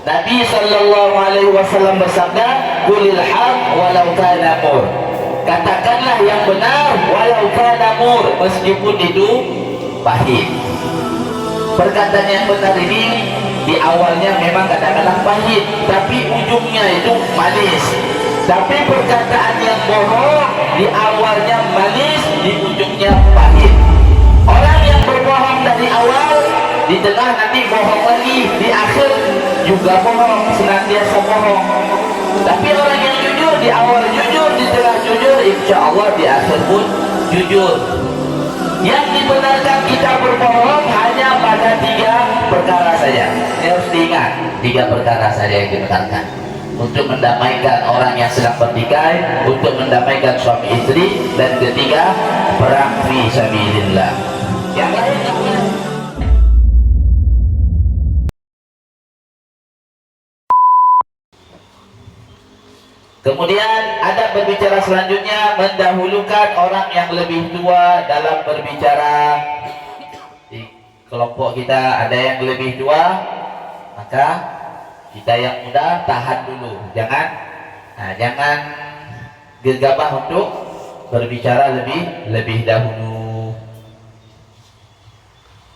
Nabi sallallahu alaihi wasallam bersabda, "Qulil haq walau kana mur." Katakanlah yang benar walau kana mur, meskipun itu pahit. Perkataan yang benar ini di awalnya memang kadang-kadang pahit, tapi ujungnya itu manis. Tapi perkataan yang bohong di awalnya manis, di ujungnya pahit. Orang yang berbohong dari awal, di tengah nanti bohong lagi, di akhir juga bohong, senantiasa bohong. Tapi orang yang jujur di awal jujur, di tengah jujur, insya Allah di akhir pun jujur. Yang dibenarkan kita berbohong hanya pada 3 perkara saja. Ini harus diingat, 3 perkara saja yang dibenarkan. Untuk mendamaikan orang yang sedang bertikai, untuk mendamaikan suami istri, dan ketiga, perang fi sabilillah. Yang lain kemudian ada berbicara selanjutnya, mendahulukan orang yang lebih tua dalam berbicara. Di kelompok kita ada yang lebih tua, maka kita yang muda tahan dulu, jangan gegabah untuk berbicara lebih dahulu.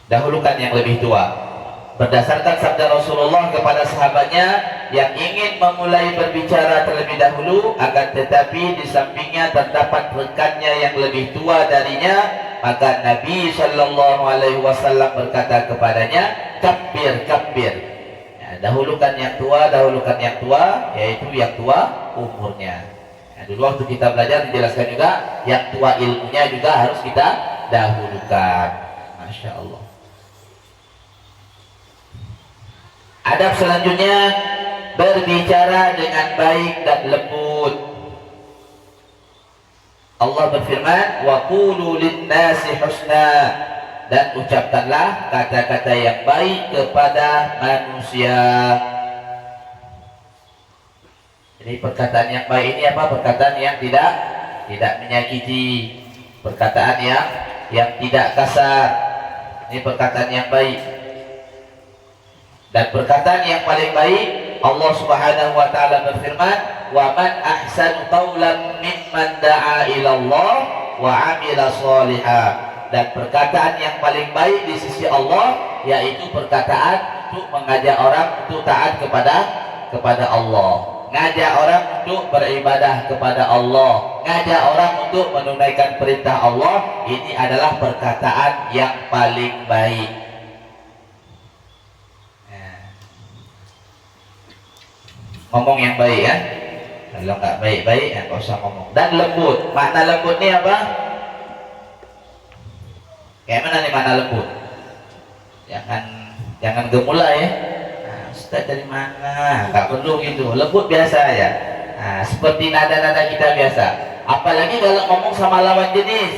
Dahulukan yang lebih tua. Berdasarkan sabda Rasulullah kepada sahabatnya yang ingin memulai berbicara terlebih dahulu, akan tetapi di sampingnya terdapat rekannya yang lebih tua darinya, maka Nabi Shallallahu Alaihi Wasallam berkata kepadanya, "Kabbir, kabbir." Ya, dahulukan yang tua, yaitu yang tua umurnya. Ya, dulu waktu kita belajar dijelaskan juga, yang tua ilmunya juga harus kita dahulukan. Masya Allah. Adab selanjutnya, berbicara dengan baik dan lembut. Allah berfirman, "Wa qulu lin-nasi husna." Dan ucapkanlah kata-kata yang baik kepada manusia. Jadi perkataan yang baik ini apa? Perkataan yang tidak menyakiti, perkataan yang tidak kasar. Ini perkataan yang baik. Dan perkataan yang paling baik, Allah Subhanahu wa taala berfirman, "Wa man ahsanu qawlan mimman da'a ila Allah wa 'amila shalihan." Dan perkataan yang paling baik di sisi Allah yaitu perkataan untuk mengajak orang untuk taat kepada Allah, ngajak orang untuk beribadah kepada Allah, ngajak orang untuk menunaikan perintah Allah. Ini adalah perkataan yang paling baik. Ngomong yang baik ya. Kalau nggak baik-baik ya nggak usah ngomong. Dan lembut. Makna lembut ini apa? Kayak mana nih makna lembut? Jangan gemulai ya. Nah, Ustaz dari mana? Nggak perlu gitu. Lembut biasa ya. Nah, seperti nada-nada kita biasa. Apalagi kalau ngomong sama lawan jenis.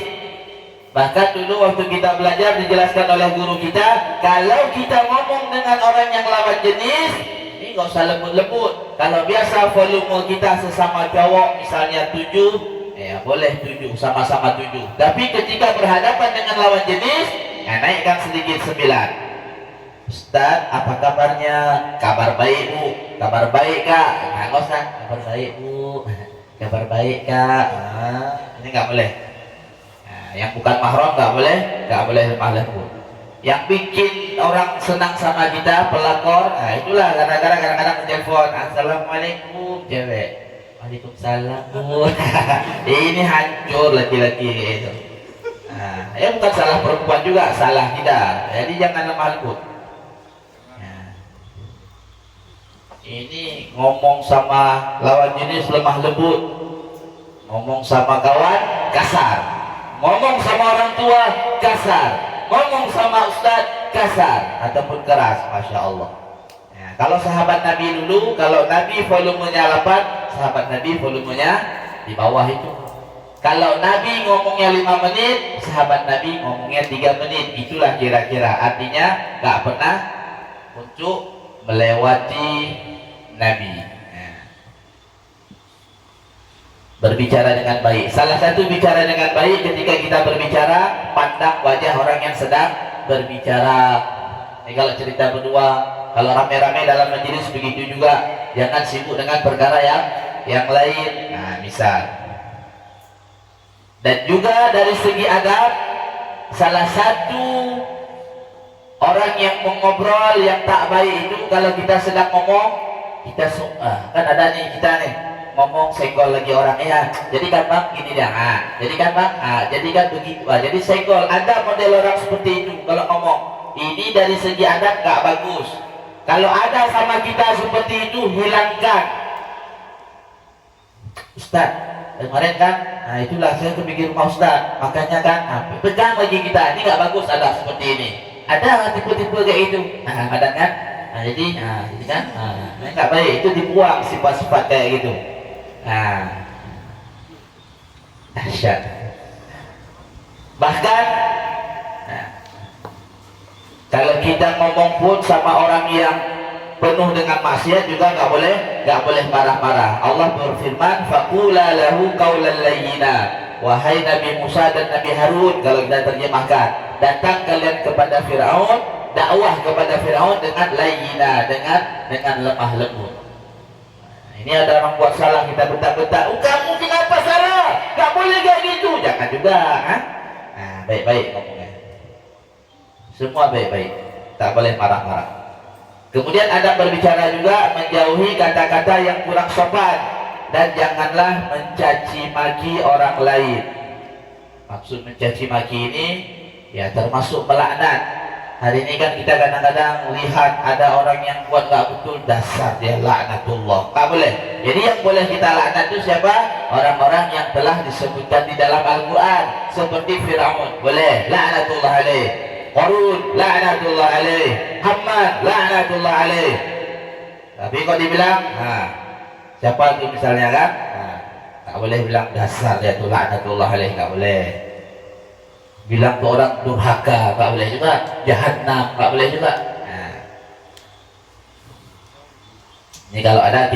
Bahkan dulu waktu kita belajar dijelaskan oleh guru kita, kalau kita ngomong dengan orang yang lawan jenis, ini nggak usah lembut-lembut. Kalau biasa volume kita sesama cowok misalnya 7, ya boleh 7, sama-sama 7. Tapi ketika berhadapan dengan lawan jenis, ya naikkan sedikit 9. "Ustaz, apa kabarnya?" "Kabar baik Bu." "Kabar baik Kak." Nah, nggak usah "kabar baik Bu." "Kabar baik Kak." Nah, ini nggak boleh. Nah, yang bukan mahram nggak boleh lemah lembut. Yang bikin orang senang sama kita, pelakor, nah itulah kadang-kadang telepon, "Assalamualaikum," cewek, "Waalaikumsalam." Ini hancur laki-laki itu. Nah, ya bukan salah perempuan juga, salah kita. Jadi jangan lemah lembut. Nah, ini ngomong sama lawan jenis lemah lembut, ngomong sama kawan kasar, ngomong sama orang tua kasar, ngomong sama ustaz kasar ataupun keras. Masya Allah. Nah, kalau sahabat Nabi dulu, kalau Nabi volumenya 8, sahabat Nabi volumenya di bawah itu. Kalau Nabi ngomongnya 5 menit, sahabat Nabi ngomongnya 3 menit. Itulah kira-kira artinya gak pernah untuk melewati Nabi. Nah, berbicara dengan baik. Salah satu bicara dengan baik ketika kita berbicara, pandang wajah orang yang sedang berbicara. Ini kalau cerita berdua, Kalau rame-rame dalam majelis begitu juga, jangan sibuk dengan perkara yang lain. Nah, misal. Dan juga dari segi adab, salah satu orang yang mengobrol yang tak baik itu kalau kita sedang ngomong, kita kan ada nih kita nih ngomong senggol lagi orang ya. Jadi kan bang gini dah, jadi kan bang, jadi kan begitu, jadi senggol. Ada model orang seperti itu kalau ngomong. Ini dari segi adab gak bagus. Kalau ada sama kita seperti itu, hilangkan. Ustaz, kemarin kan, nah itulah saya kepikir rumah Ustaz, makanya kan, pegang lagi kita, ini gak bagus ada seperti ini. Ada tipe-tipe kayak itu, ada kan? Jadi kan, ini gak baik, itu dibuang sifat-sifat kayak gitu. Dahsyat. Bahkan, kalau kita ngomong pun sama orang yang penuh dengan maksiat juga nggak boleh marah-marah. Allah berfirman, "Faqula lahu qaulan layyina." Wahai Nabi Musa dan Nabi Harun, kalau kita terjemahkan, datang kalian kepada Firaun, dakwah kepada Firaun dengan layyina, dengan lemah lembut. Ini ada orang buat salah, kita bentak-bentak, kamu kenapa salah? Nggak boleh kayak gitu. Jangan juga, baik-baik ngomongnya. Semua baik-baik, tak boleh marah-marah. Kemudian ada berbicara juga, menjauhi kata-kata yang kurang sopan, dan janganlah mencaci maki orang lain. Maksud mencaci maki ini ya termasuk melaknat. Hari ini kan kita kadang-kadang lihat ada orang yang buat gak betul, dasar dia laknatullah. Tak boleh. Jadi yang boleh kita laknat itu siapa? Orang-orang yang telah disebutkan di dalam Al-Quran, seperti Firaun, boleh laknatullah alaih. Qarun la'natullah alaih, Hammad la'natullah alaih. Tapi kok dibilang, siapa itu misalnya kan? Tak boleh bilang dasar dia itu la'natullah alaih, tak boleh. Bilang ke orang durhaka, tak boleh juga. Jahannam, tak boleh juga. Ini kalau ada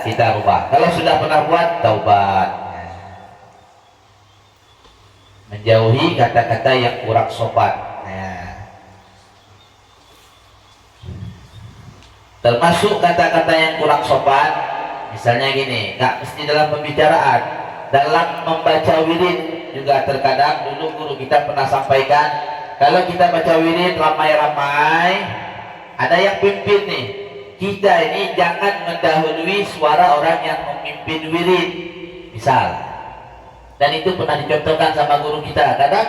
kita rubah. Kalau sudah pernah buat, taubat. Menjauhi kata-kata yang kurang sopan. Termasuk kata-kata yang kurang sopan, misalnya gini, nggak mesti dalam pembicaraan, dalam membaca wirid juga terkadang. Dulu guru kita pernah sampaikan, kalau kita baca wirid ramai-ramai, ada yang pimpin nih, kita ini jangan mendahului suara orang yang memimpin wirid, misal. Dan itu pernah dicontohkan sama guru kita. Kadang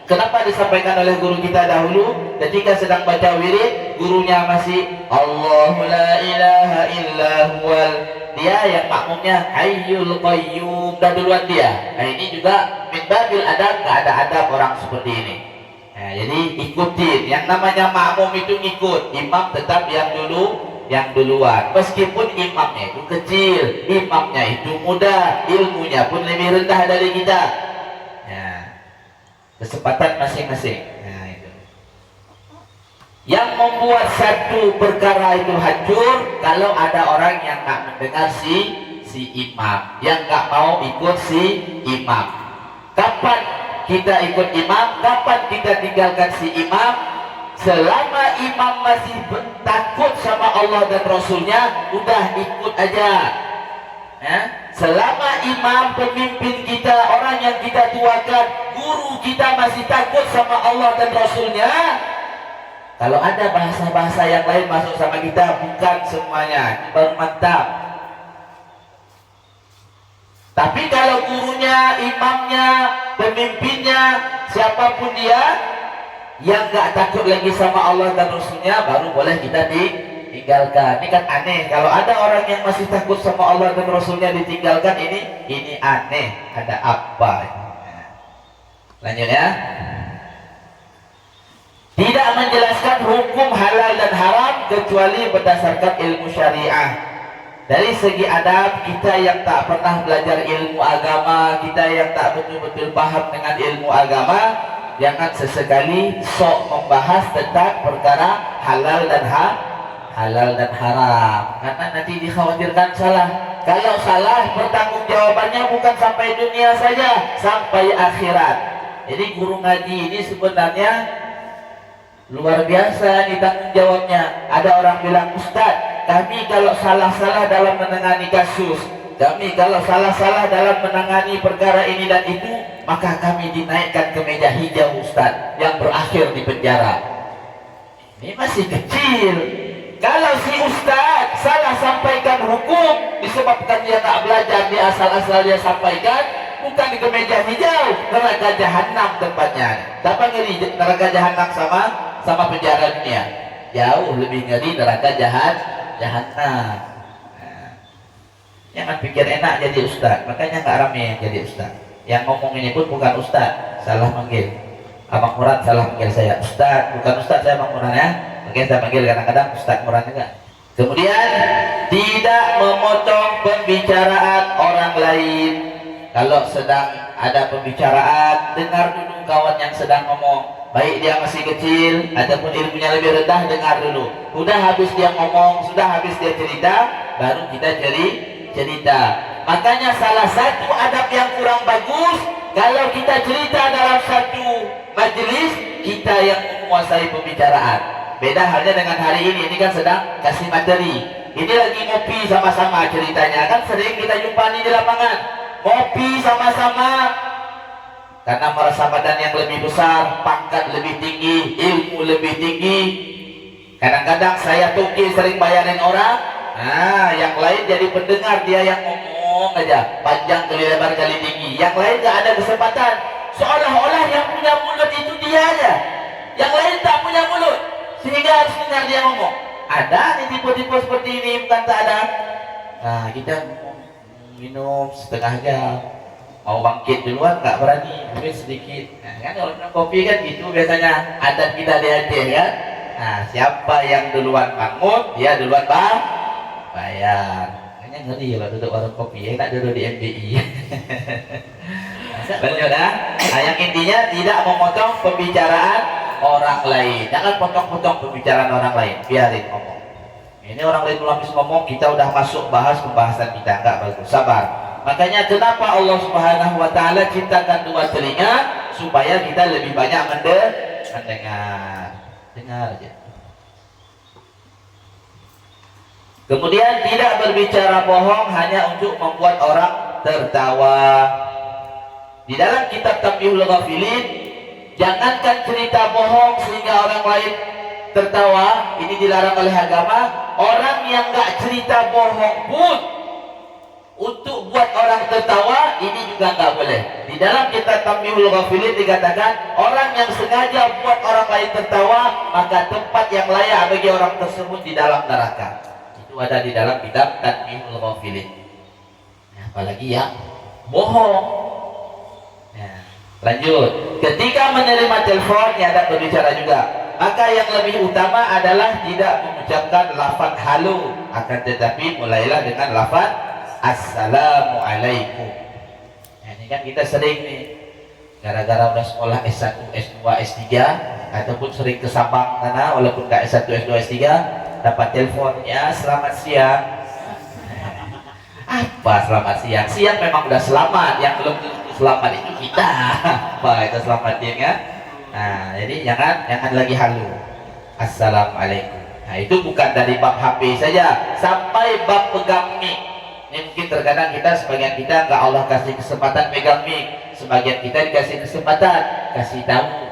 kenapa disampaikan oleh guru kita dahulu? Ketika sedang baca wirid, gurunya masih Allahu la ilaha illa huwal, dia yang makmumnya Hayyul Qayyum, dan duluan dia. Nah ini juga min babil adab, gak ada adab orang seperti ini. Nah, jadi ikutin, yang namanya makmum itu ngikut, imam tetap yang duluan. Meskipun imamnya itu kecil, imamnya itu muda, ilmunya pun lebih rendah dari kita. Kesempatan masing-masing. Nah, itu. Yang membuat satu perkara itu hancur kalau ada orang yang tak mendengar si imam, yang nggak mau ikut si imam. Kapan kita ikut imam? Kapan kita tinggalkan si imam? Selama imam masih takut sama Allah dan Rasulnya, udah ikut aja. Selama imam, pemimpin kita, orang yang kita tuakan, guru kita masih takut sama Allah dan Rasulnya, kalau ada bahasa-bahasa yang lain masuk sama kita, bukan semuanya, baru mantap. Tapi kalau gurunya, imamnya, pemimpinnya, siapapun dia, yang gak takut lagi sama Allah dan Rasulnya, baru boleh kita tinggalkan. Ini kan aneh, kalau ada orang yang masih takut sama Allah dan Rasulnya ditinggalkan, ini aneh. Ada apa? Lanjut ya. Tidak menjelaskan hukum halal dan haram kecuali berdasarkan ilmu syariah. Dari segi adab, kita yang tak pernah belajar ilmu agama, kita yang tak betul-betul paham dengan ilmu agama, jangan sesekali sok membahas tentang perkara halal dan haram, karena nanti dikhawatirkan salah. Kalau salah, pertanggungjawabannya bukan sampai dunia saja, sampai akhirat. Jadi guru ngaji ini sebenarnya Luar biasa ini tanggung jawabnya. Ada orang bilang, Ustaz, kami kalau salah-salah dalam menangani kasus, kami kalau salah-salah dalam menangani perkara ini dan itu, maka kami dinaikkan ke meja hijau, Ustaz, yang berakhir di penjara. Ini masih kecil. Kalau si Ustaz salah sampaikan hukum disebabkan dia tak belajar, dia asal-asal dia sampaikan, bukan di kemeja hijau, neraka jahanam tempatnya. Apa ngeri neraka jahanam sama penjara dunia? Jauh lebih ngeri neraka jahanam. Nah, jangan pikir enak jadi ustaz, makanya nggak rame yang jadi ustaz. Yang ngomong ini pun bukan ustaz, salah manggil. Abang Murad salah manggil saya ustaz, bukan ustaz saya Abang Murad ya. Makanya saya panggil kadang-kadang Ustaz Murad juga. Kemudian tidak memotong pembicaraan orang lain. Kalau sedang ada pembicaraan, dengar dulu kawan yang sedang ngomong. Baik dia masih kecil ataupun ilmunya lebih rendah, dengar dulu. Sudah habis dia ngomong, sudah habis dia cerita, baru kita cerita. Makanya salah satu adab yang kurang bagus, kalau kita cerita dalam satu majelis, kita yang menguasai pembicaraan. Beda halnya dengan hari ini kan sedang kasih materi. Ini lagi ngopi sama-sama ceritanya, kan sering kita jumpai di lapangan. Ngopi sama-sama karena merasa badan yang lebih besar, pangkat lebih tinggi, ilmu lebih tinggi. Kadang-kadang saya tuki sering bayarin orang, nah yang lain jadi pendengar, dia yang ngomong aja, panjang kali lebar kali tinggi. Yang lain gak ada kesempatan, seolah-olah yang punya mulut itu dia aja, yang lain tak punya mulut, sehingga harus dengar dia ngomong. Ada nih tipe-tipe seperti ini, bukan tak ada. Nah kita minum setengah jam, mau bangkit duluan nggak berani, mungkin sedikit. Nah, kan kalau minum kopi kan gitu biasanya adat kita di Aceh kan. Nah siapa yang duluan bangun, dia duluan bayar. Kayaknya ngeri kalau duduk warung kopi, ya tak duduk di MBI. Lanjut ya. Nah, yang intinya tidak memotong pembicaraan orang lain. Jangan potong-potong pembicaraan orang lain, biarin ngomong. Ini orang lain belum habis ngomong, kita udah masuk bahas pembahasan kita, enggak bagus. Sabar. Makanya kenapa Allah Subhanahu wa taala ciptakan dua telinga, supaya kita lebih banyak mendengar. Dengar aja. Kemudian tidak berbicara bohong hanya untuk membuat orang tertawa. Di dalam kitab Tanbihul Ghafilin, jangankan cerita bohong sehingga orang lain tertawa, ini dilarang oleh agama. Orang yang gak cerita bohong pun untuk buat orang tertawa, ini juga gak boleh. Di dalam kitab Tanbihul Ghafilin dikatakan, orang yang sengaja buat orang lain tertawa, maka tempat yang layak bagi orang tersebut di dalam neraka. Itu ada di dalam kitab Tanbihul Ghafilin. Nah, apalagi yang bohong. Nah, lanjut. Ketika menerima telepon, ya ada berbicara juga. Maka yang lebih utama adalah tidak mengucapkan lafaz halo, akan tetapi mulailah dengan lafaz assalamualaikum. Nah, ini kan kita sering nih, gara-gara udah sekolah S1, S2, S3, ataupun sering ke Sabang sana, walaupun nggak S1, S2, S3, dapat telepon, ya selamat siang. Apa selamat siang? Siang memang udah selamat, yang belum selamat itu kita. Apa itu selamat siang ya? Nah, jadi jangan lagi halu. Assalamualaikum. Nah, itu bukan dari bab HP saja, sampai bab pegang mic. Ini mungkin terkadang sebagian kita nggak Allah kasih kesempatan pegang mic, sebagian kita dikasih kesempatan kasih tahu.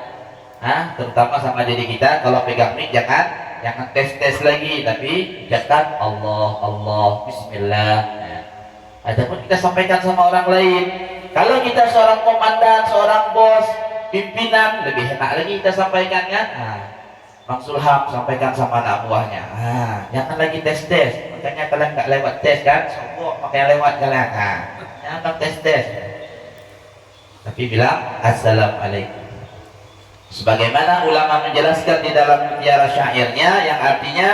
Terutama sama diri kita, kalau pegang mic jangan tes lagi, tapi ucapkan Allah, Bismillah. Nah, ataupun kita sampaikan sama orang lain. Kalau kita seorang komandan, seorang bos, pimpinan, lebih enak lagi kita sampaikan kan. Bang Sulham sampaikan sama anak buahnya, jangan lagi tes. Makanya kalian nggak lewat tes kan, sombong makanya lewat kalian. Jangan tes. Tapi bilang assalamualaikum. Sebagaimana ulama menjelaskan di dalam mutiara syairnya, yang artinya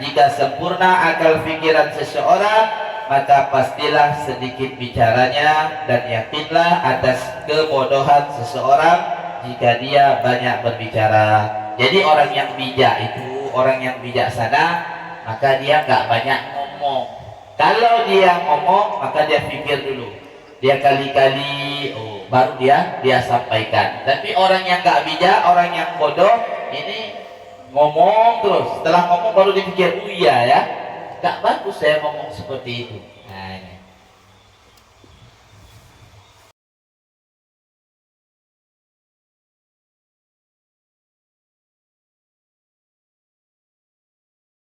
jika sempurna akal pikiran seseorang, maka pastilah sedikit bicaranya, dan yakinlah atas kebodohan seseorang jika dia banyak berbicara. Jadi orang yang bijak itu, orang yang bijaksana, maka dia nggak banyak ngomong. Kalau dia ngomong, maka dia pikir dulu, dia kali-kali baru dia sampaikan. Tapi orang yang nggak bijak, orang yang bodoh, ini ngomong terus, setelah ngomong baru dipikir, oh iya ya, gak bagus saya ngomong seperti itu. Nah, ini.